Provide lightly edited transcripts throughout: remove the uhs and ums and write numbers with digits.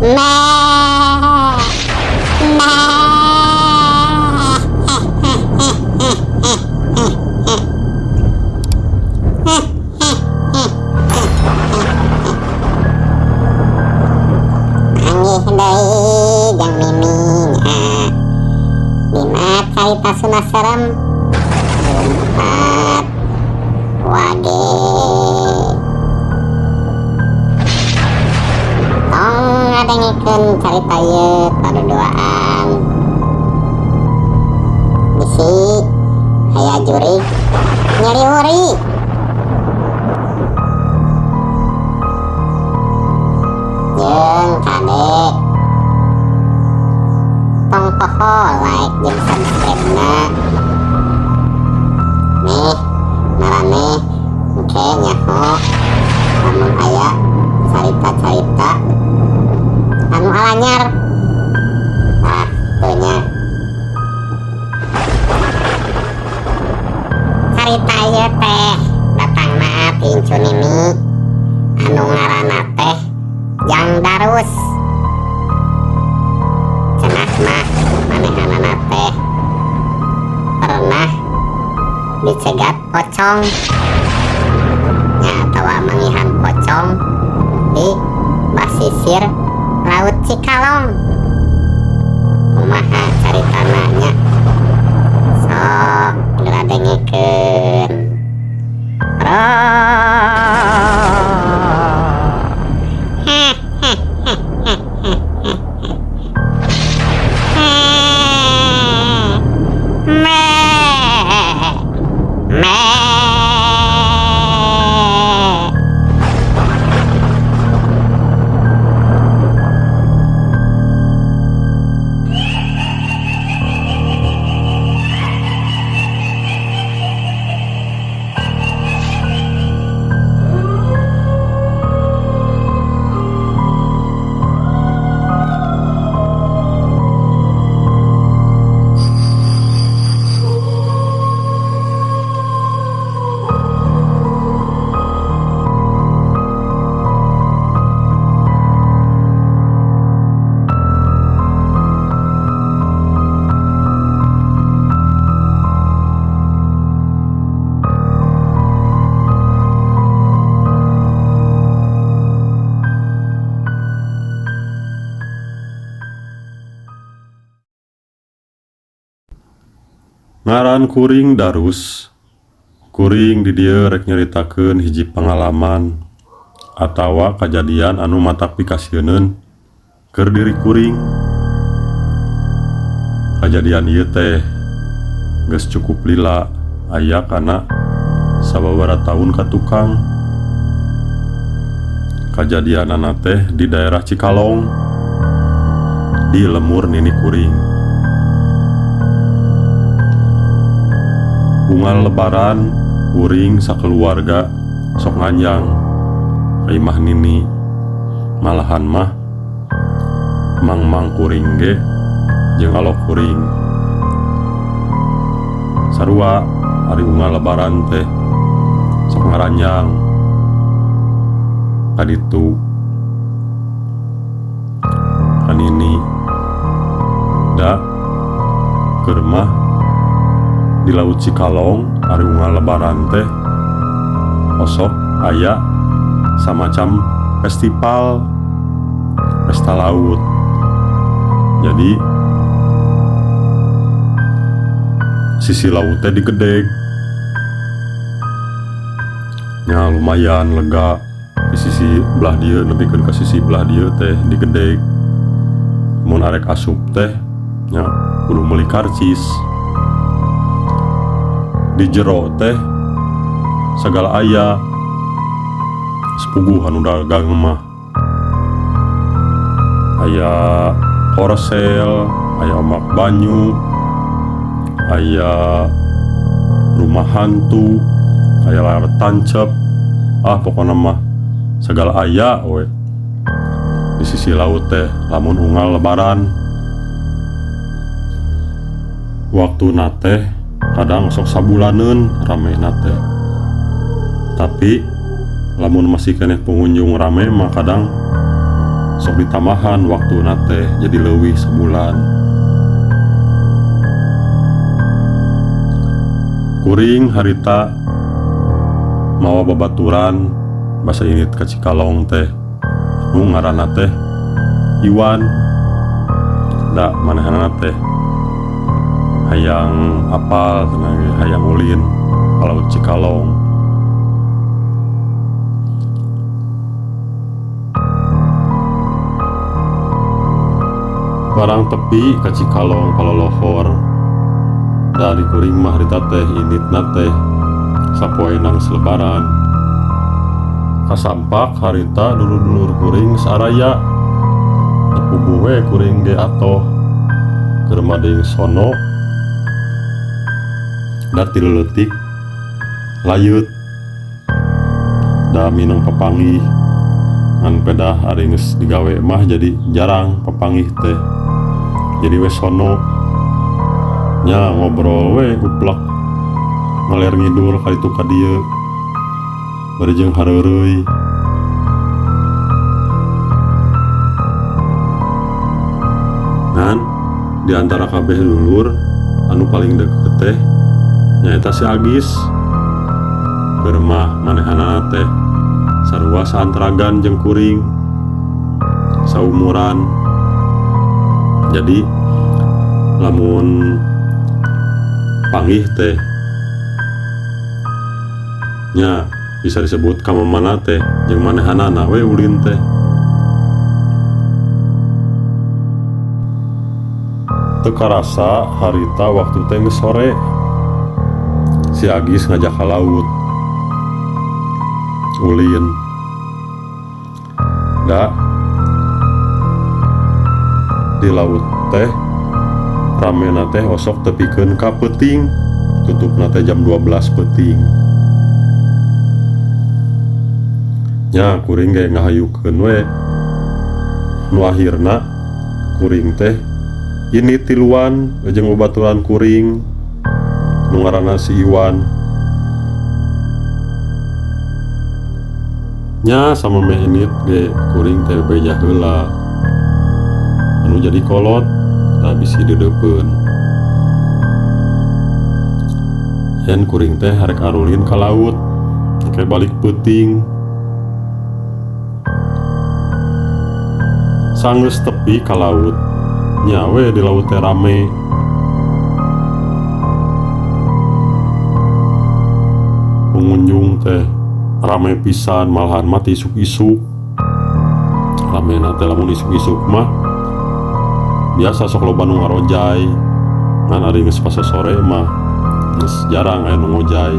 Meh. Manggih deui jeung miminya. Dina carita Sunda Serem Empat Wage. Tong ngadengikeun carita ieu paduduaan. Bisi aya jurig nyeri-uri. Jeung kade tong poho like jeung subscribe-na. Nih maraneh engke nyaho lamun aya carita-carita anu alanyar. Nah, teu nya. Carita ieu teh datangna ti Incu Nini anu ngaranna teh Jang Darus. Cenah mah manehanana teh pernah dicegat pocong nya atawa mangihan pocong di basisir Laut Cikalong. Kumaha caritana nya? Sok diladengikeun. Ngaran kuring Darus. Kuring di dieu rek nyaritakeun hiji pengalaman atawa kajadian anu matak pikasieun keur diri kuring. Kajadian ieu teh geus cukup lila aya kana sababaraha taun ka tukang. Kajadianana teh di daerah Cikalong di lemur nini kuring. Unggal lebaran kuring sakeluarga sok nganjang ka imah nini. Malahan mah mang-mang kuring ge jeung alok kuring sarua ari unggal lebaran teh sok ngaranjang ka ditu ka nini. Da keur mah di Laut Cikalong ari unggal lebaran teh osok aya samacam festival pesta laut. Jadi sisi laut teh digedeg nya lumayan lega. Di sisi belah dieu nepikeun ka sisi belah dieu teh digedeg. Mun arek asup teh nya kudu meuli karcis. Di jero teh segala aya sepuguh anu dagang mah. Aya korsel, aya omak banyu, aya rumah hantu, aya layar tancep. Pokona mah segala aya we di sisi laut teh lamun unggal lebaran. Waktu nate kadang sok sabulaneun rame nate. Tapi lamun masih keneh pengunjung rame mah kadang sok ditamahan waktu nate jadi leuwih sebulan. Kuring harita mawa babaturan basa init ka Cikalong teh nu ngaranna teh Iwan. Da manehna teh hayang apal tenang hayang ulin ka Laut Cikalong. Barang tepi ka Cikalong palolohor dari kuring mah harita teh initna teh sapoe nang selebaran. Kasampak harita dulur-dulur kuring saraya nepuguh we kuring ge atoh keur mading sono da 3 leutik layut da minang papanggih ngan pedah ari geus digawe mah jadi jarang papanggih teh jadi we sono nya ngobrol we uplak ngaler ngidul ka ditu ka dieu bari jeung hareureuy. Ngan di antara kabeh dulur anu paling deket teh nyaeta si Agis. Keur mah manehana teh sarua saantaragan jeung kuring saumuran. Jadi lamun panggih teh nya bisa disebut kamamana teh jeung manehanana we ulin teh. Teu karasa harita waktu teh geus sore. Si Agis ngajak ka laut. Ulin. Da di laut teh ramena teh osok tepikeun ka peuting. Tutupna teh jam 12 peuting. Nya kuring ge ngahayukeun we. Nu akhirna kuring teh ini tiluan jeung babaturan kuring nu ngaranna si Iwan. Nya samemeh init ge kuring teh beja heula anu jadi kolot da bisi deudeuppeun. Yen kuring teh harek arulin ka laut engke balik peuting. Sanggeus tepi ka laut nya we di laut teh rame. Pengunjung teh rame pisan malahan mati isuk-isuk. Ramena teh lamun isuk-isuk mah biasa sok loba nu ngarojay. Ngan ari geus pas sore mah geus jarang aya nu ngojay.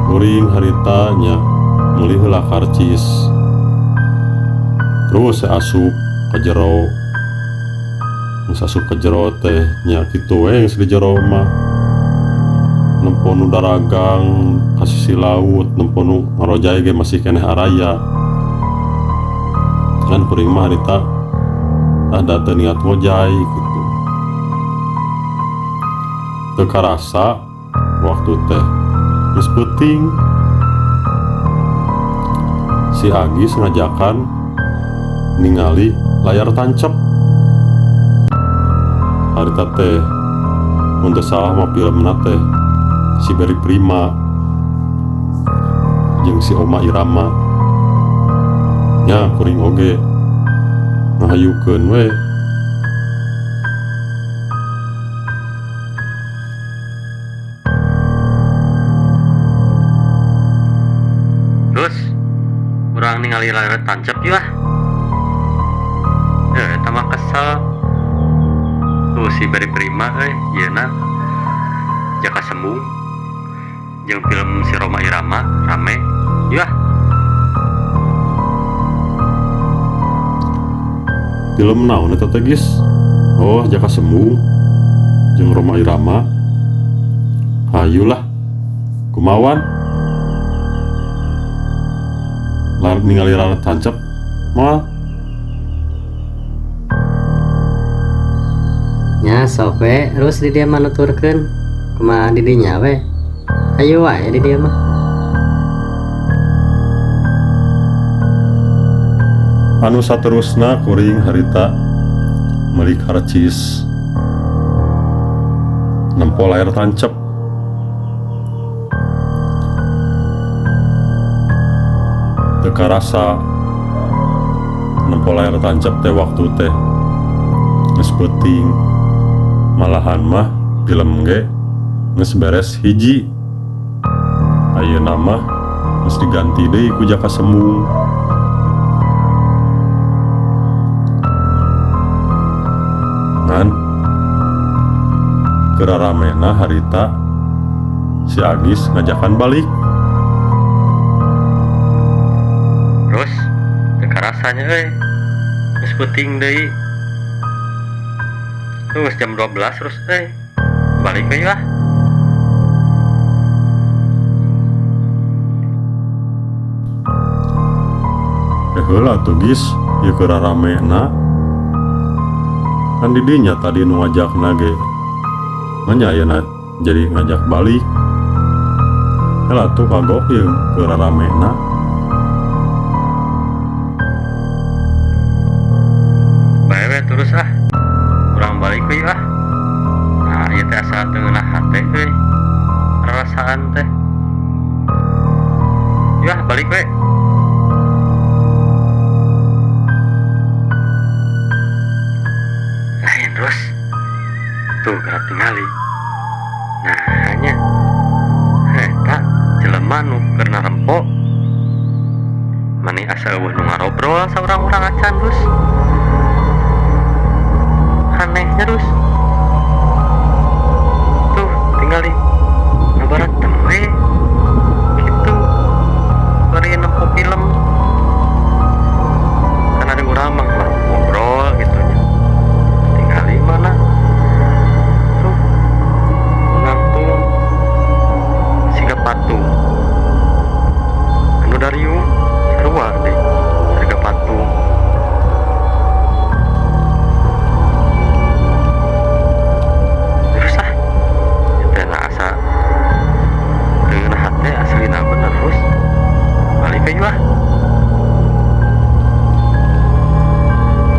Kuring harita nya meuli heula karcis. Terus asup ka jero. Geus asup ka jero teh nya kitu we geus di jero mah. Nempo nu daragang ka sisi laut, nempo nu ngarojay ge masih keneh araya. Kan kuring mah harita ada teu niat ngojay gitu. Teu karasa waktu teh geus peuting. Si Agis ngajakan ningali layar tancep. Harita teh mun teu salah mah filmna teh si Berry Prima jeung si Oma Irama. Nya kuring oge ngahayukeun we. Terus urang ningali layar tancep yeuh. Eta mah kesel. Tuh si Berry Prima yeuna Jaka Sembung jeung film si Rhoma Irama rame. Yeuh. Film naon eta teh geus? Oh, Jaka Sembung jeung Rhoma Irama. Hayulah. Kumawan. Lar ningali layar tancep moal. Nya sok we terus di dia mah nuturkeun kumaha di dinya we. Ayo wae di dia mah. Anu saterusna kuring harita meuli karcis nempo layar tancep. Teu karasa nempo layar tancep teh waktu teh geus peuting, malahan mah film ge geus beres hiji. Ayeuna mah geus diganti deui ku Jaka Sembung. Ngan keraramena harita si Agis ngajakan balik. Terus teka rasanya geus peuting deui. Terus jam 12 terus balik we lah. Heula tuh Gis, ieu keraramena kan didinya tadi nu ngajakna ge. Manya ayeuna jadi ngajak balik. Heula tuh kagok ieu keraramena. Bae terus urang balik we lah. Nah, ieu teh asa teu ngeunah hate rasaan teh. Yah, balik we. Lain terus. Tuh gerak tingali. Nah, hanya eta jelema nu keur narempo. Mani asa eueuh nu ngarobrol saurang-urang acan terus. Anehnya terus tuh tinggal di ngabarat temwe gitu bari nempo film kan ada urang mah ngobrol gitu nya tinggal di mana tuh ngantung siga patung anu dariung sarua deh harga patung.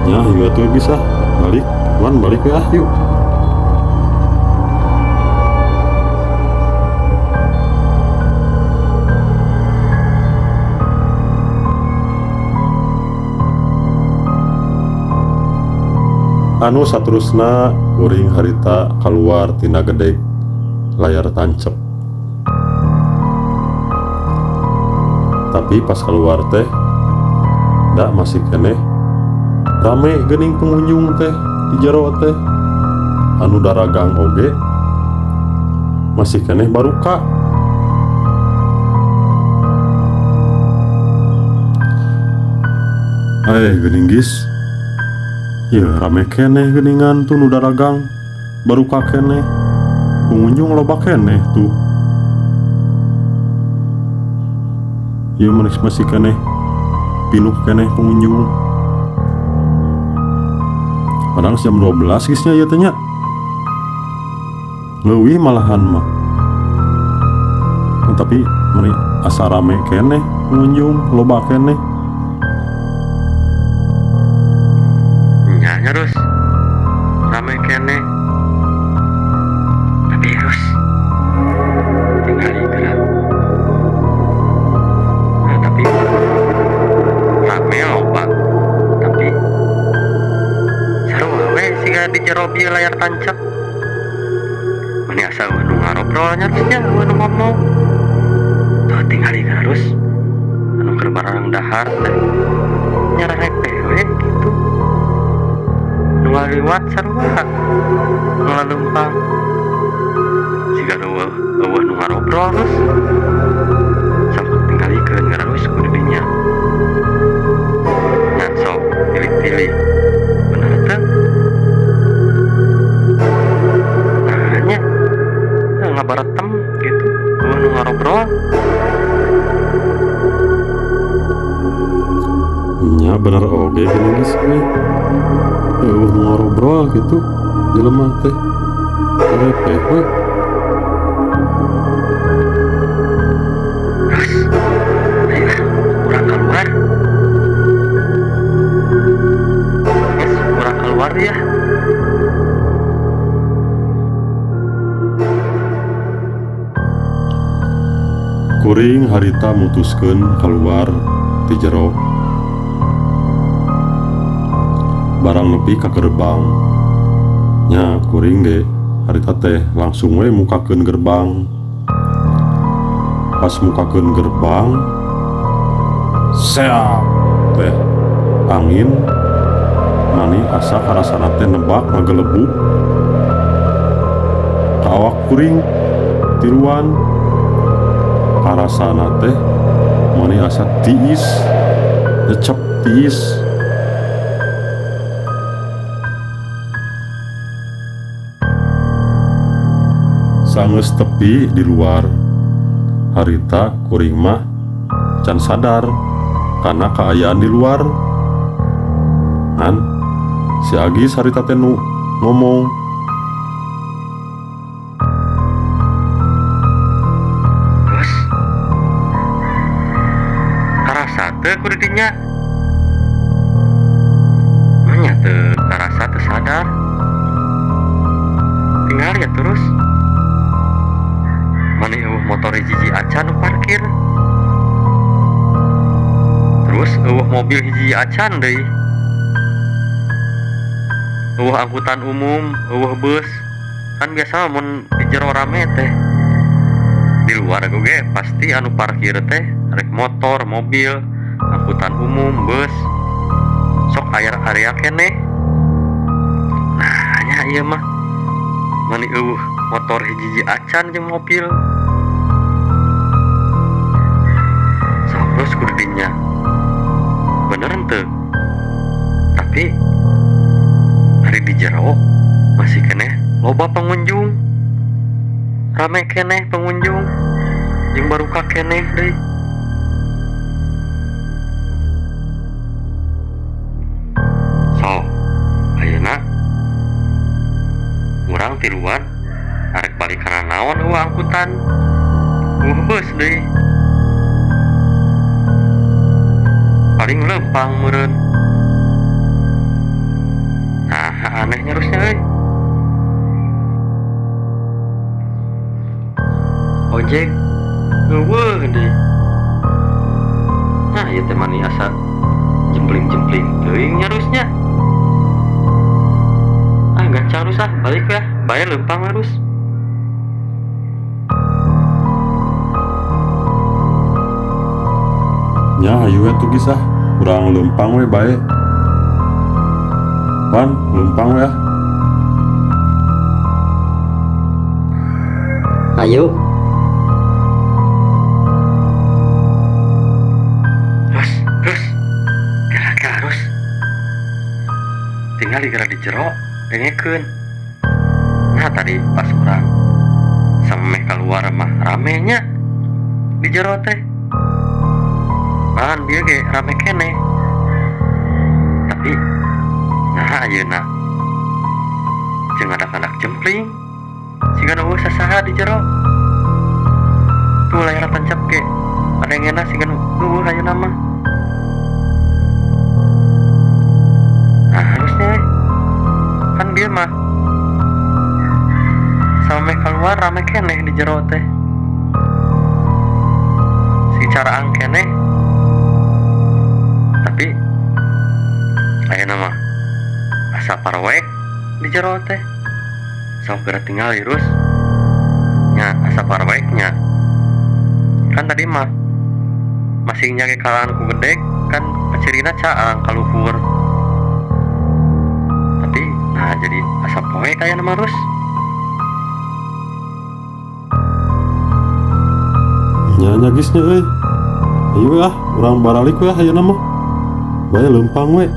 Ya, iya tuh bisa balik, wan balik ya, yuk. Anu saterusna kuring harita keluar tina gedeg layar tancep. Tapi pas keluar teh da masih keneh rame geuning pengunjung teh di jero teh. Anu daragang oge masih keneh baruka. Geuning Gis, ya rame keneh geuningan tuh nu daragang baruka keneh, pengunjung loba keneh tuh. Ya masih keneh pinuh keneh pengunjung. Padahal jam 12 Gisnya ya tanya leuwih malahan mah. Tapi meni asa rame keneh pengunjung loba keneh. Nya terus rame keneh. Tapi terus tinggal gerak. Nah, tapi rame loba. Tapi sarua we siga di jero bieu layar tancap. Mani asa nu ngarobrolnya terusnya nu ngomong. Tuh tinggal terus anu keur barang dahar teh nyarepe we gitu. Nu ngaliwat sarua ngalalumpang. Siga eueuh nu ngarobrol terus. Sampai tinggalikeun terus ku didinya. Nya sok pilih-pilih. Bener teh? Nanya ngabaretem gitu. Eueuh nu ngarobrol. Nya bener oge gini Gis we. Eueuh nu ngarobrol gitu jelema teh. Repe we. Terus, ayolah, urang keluar. Kuring harita mutuskeun keluar ti jero. Barang nepi ka gerbang, nya kuring ge harita teh langsung we mukakeun gerbang. Pas mukakeun gerbang, seak teh angin mani asa karasana teh nebak ngagelebuk ka awak kuring tiluan. Karasana teh mani asa tiis, nyecep tiis. Sangeus tepi di luar, harita kuring mah can sadar karena keayaan di luar. Kan si Agis harita teh nu ngomong, Gus, karasa teu kudu dinya. Nya teu karasa teu sadar. Tinggal ya terus. Mani eueuh motor hiji acan nu parkir. Terus eueuh mobil hiji acan deui. Eueuh angkutan umum, eueuh bus. Kan biasa mun di jero rame teh. Di luar ge pasti anu parkir teh rek motor, mobil, angkutan umum, bus. Sok area keneh. Nah, nya ieu mah mani eueuh motor hiji acan jeung mobil. Terus kudu dinya. Bener henteu? Tapi hari di jero masih keneh loba pengunjung. Rame keneh pengunjung. Jeung baru ka keneh deui. So, ayeuna urang ti luar arek balik kana naon eueuh angkutan. Eueuh bus deui. Paling lempang meureun. Nah, aneh nyarusnya euy. Ojek eueuh deui. Nah, ieu teh mani asa jempling-jempling teuing nyarusnya. Ah, enggak carus ah, balik ya. Bayar lempang harus. nya hayu we tuh kisah kurang lempang we bae. Pan lempang we ya. Ayo, Terus gerak harus tinggal digera di jero dengekeun. Nah tadi pas urang sameh keluar mah ramenya di jero teh. Bahan dia ge rame keneh. Tapi nah ayeuna jeung anak-anak jempling siga nu sasaha di jero. Tuh layar tancap ge ada yang enak siga nu ayeuna mah. Nah harusnya kan dia mah sampai keluar rame keneh di jero teh. Si caraan keneh. Tapi ayeuna mah asa parwek di jero teh. Sok geura tinggal irus. Nya asa parweknya. Kan tadi mah masih nyake kalaan ku gedek kan kacirina caang kaluhur. Tapi nah jadi asa poe kaya nama Rus. Nya nyagisnya euy. Ayo ah, urang baralik we hayeuna mah. Bae lempang we.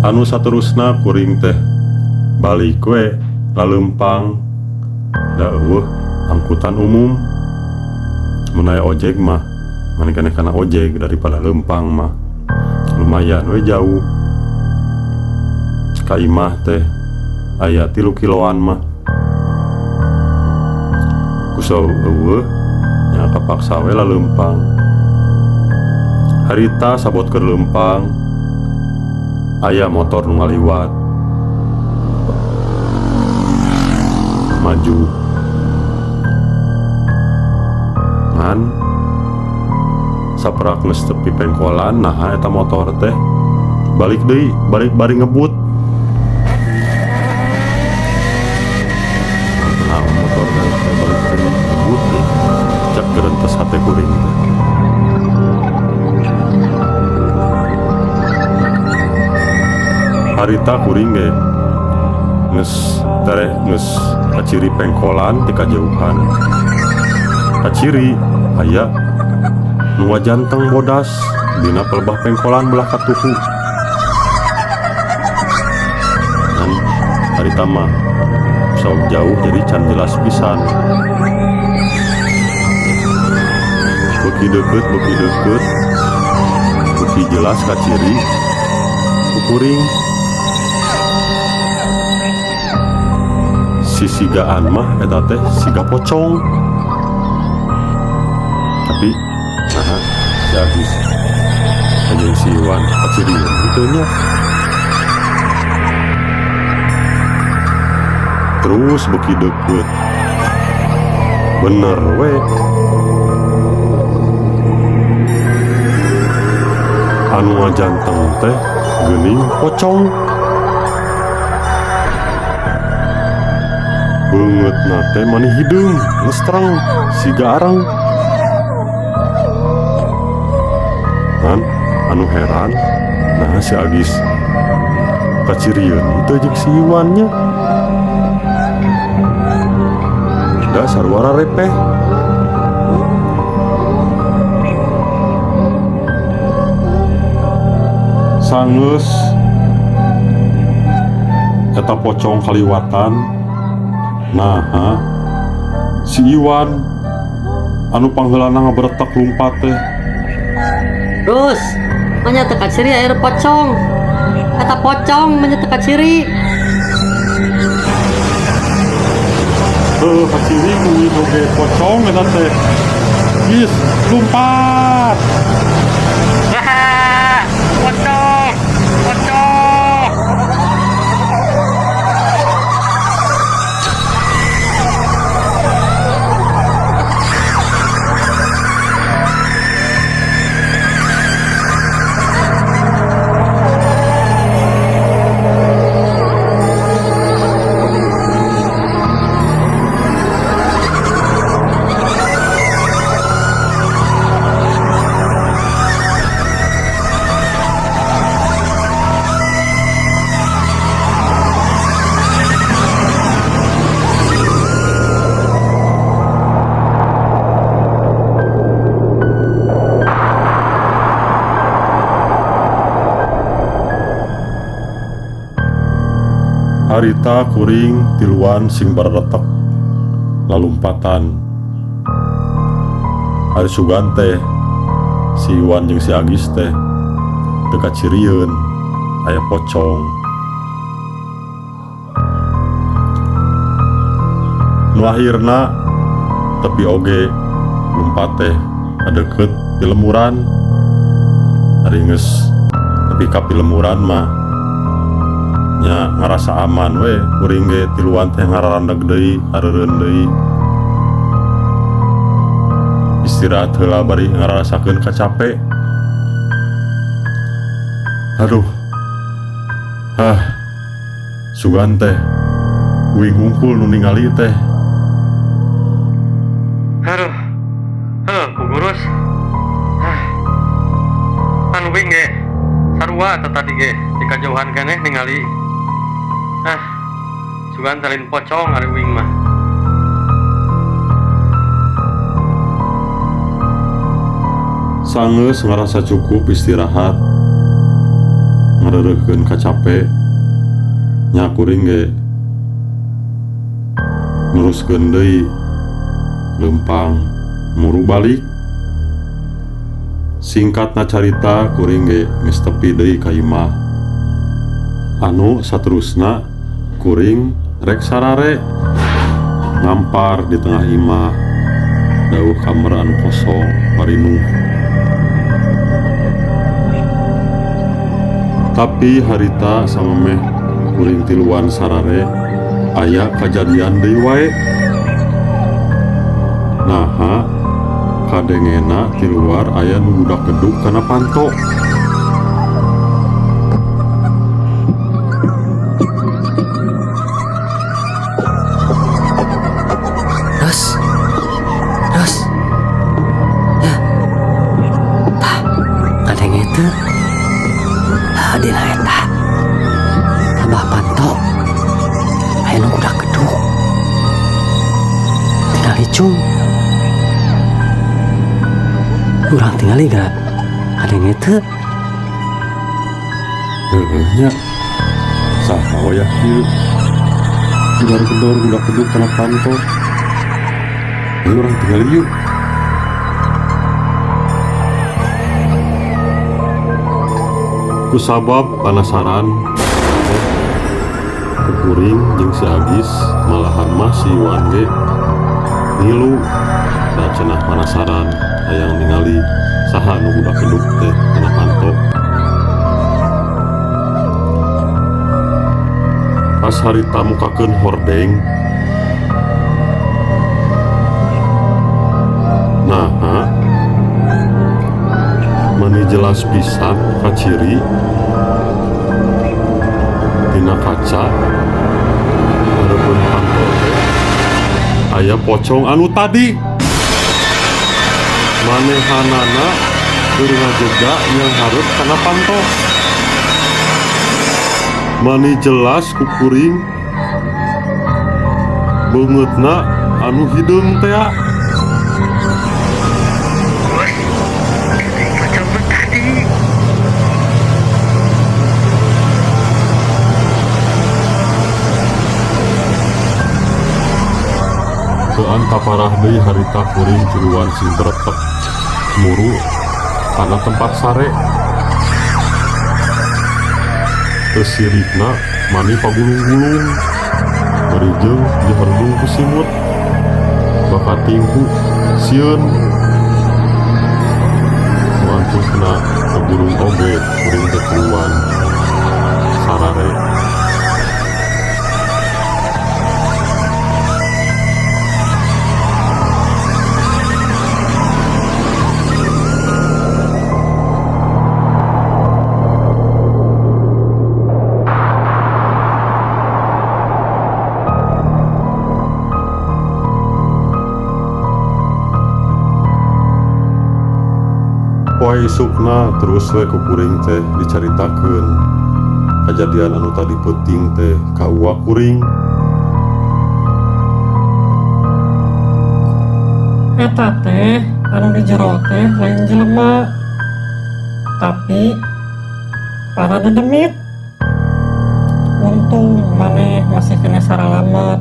Anu saterusna kuring teh balik we lalempang. Da eueuh angkutan umum. Mun aya ojek mah maneh kana ojek daripada lempang mah. Lumayan we jauh. Ka imah teh aya 3 kiloan mah. Kusau eueuh nya kapaksa we lalempang. Harita sabot ke lempang aya motor nu ngaliwat maju pengkolan saprak geus tepi pengkolan. Nah eta motor teh balik deui, bari ngebut. Nah motor teh balik deui ngebut deui. Cak gerentes hate kuring teh. Harita kuring ge geus kaciri pengkolan ti kajauhan. Kaciri aya nu ngajanteng bodas dina pelebah pengkolan belah katuhu. Dan harita mah sok jauh jadi can jelas pisan. Beuki deukeut beuki jelas kaciri kuring. Si sigaan mah eta teh siga pocong. Tapi nah si Agis jeung si Iwan kacirian kitu nya. Terus beuki deukeut bener we anu ngajanteng teh geuning pocong. Beungeut nate mani hideung geus terang siga arang. Kan anu heran nah si Agis kacirieun itu jeung si Iwan nya. Da sarua repeh. Sangeus eta pocong kaliwatan. Nah si Iwan anu pangheulana ngaberetak lumpat teh. Rus, manya teka ciri air pocong. Kata pocong manya teka ciri. Kaciri kuwi oge pocong eta teh. Gis, lumpat. Pocong. Harita kuring tiluan sing bareretek lalumpatan. Hari sugan teh si Iwan jeung si Agis teh teu kacirieun aya pocong. Nu akhirna tepi oge lumpat teh kadeukeut di lemuran. Ari geus tepi ka lemuran mah nya ngarasa aman we kuring ge tiluan teh ngararandag deui hareureun deui. Istirahat heula bari ngarasakeun kacape. Aduh. Sugan teh uing ngungkul nu ningali teh. Aduh. Ku gurus. Pan uing ge sarua tadi ge di kajauhan keneh ningali. Sugan talin pocong ari uing mah. Sangeus ngarasa cukup istirahat, ngareureukkeun kacape, nya kuring ge neruskeun deui leumpang muru balik. Singkatna carita kuring ge geus tepi deui ka imah. Anu saterusna kuring rek sarare ngampar di tengah imah, dauh kamar anu kosong marinuh. Tapi harita samemeh kuring tiluan sarare aya kajadian deui wae. Naha kadengena di luar aya nu budak gedug kana panto. Ros, ya, tah, kadang itu, dina eta, tambah panto, aya nu budak gedug, tinggal icung. Urang tinggali gak kadang itu. Nya saha wayah kieu gedor-gedor budak gedug kana panto. Ayo orang tinggal yuk. Kusabab penasaran kuring jeung si Agis malahan masih wange ngilu da cenah penasaran hayang ningali saha nu budak gedug teh kana panto. Pas harita mukakeun hordeng, nah, mani jelas pisan kaciri dina kaca hareupeun panto teh aya pocong anu tadi manehanana keur ngajega yang hareup kana panto. Mani jelas ku kuring beungeutna anu hideung teh. Kean kaparah deui harita kuring tiluan sing beretek muru kana tempat sare. Teu sirikna mani pagulung-gulung beureujeuh diherdung ku simut bakat tingku sieun nu antun kena kagulung oge kuring teh tiluan sarare. Poe isukna terus we ku kuring teh dicaritakeun kajadian anu tadi peuting teh ka uwak kuring. Eta teh anu di jero teh lain jelema, tapi para dedemit. Untung maneh masih kena saralamat,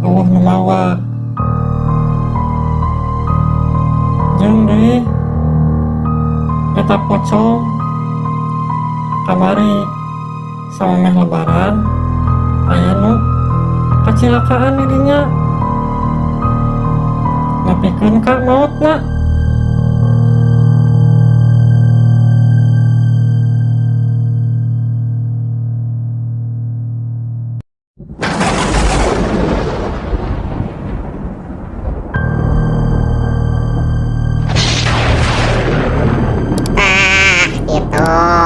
Allah nu mawa. Jeung deui eta pocong kamari samemeh lebaran aya nu kacilakaan di dinya nepikeun ka mautna.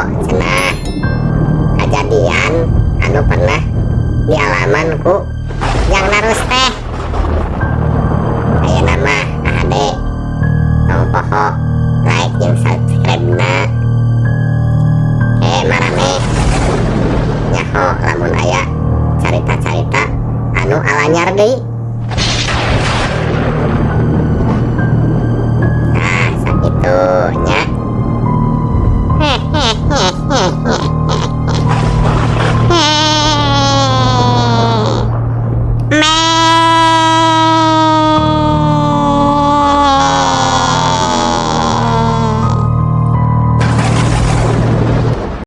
Cenah kejadian anu pernah di alamanku yang narus teh aya nama ade tong poho like jeung subscribe na marane nyaho lamun aya carita-carita anu alanyar deui. Nah sakitu nya.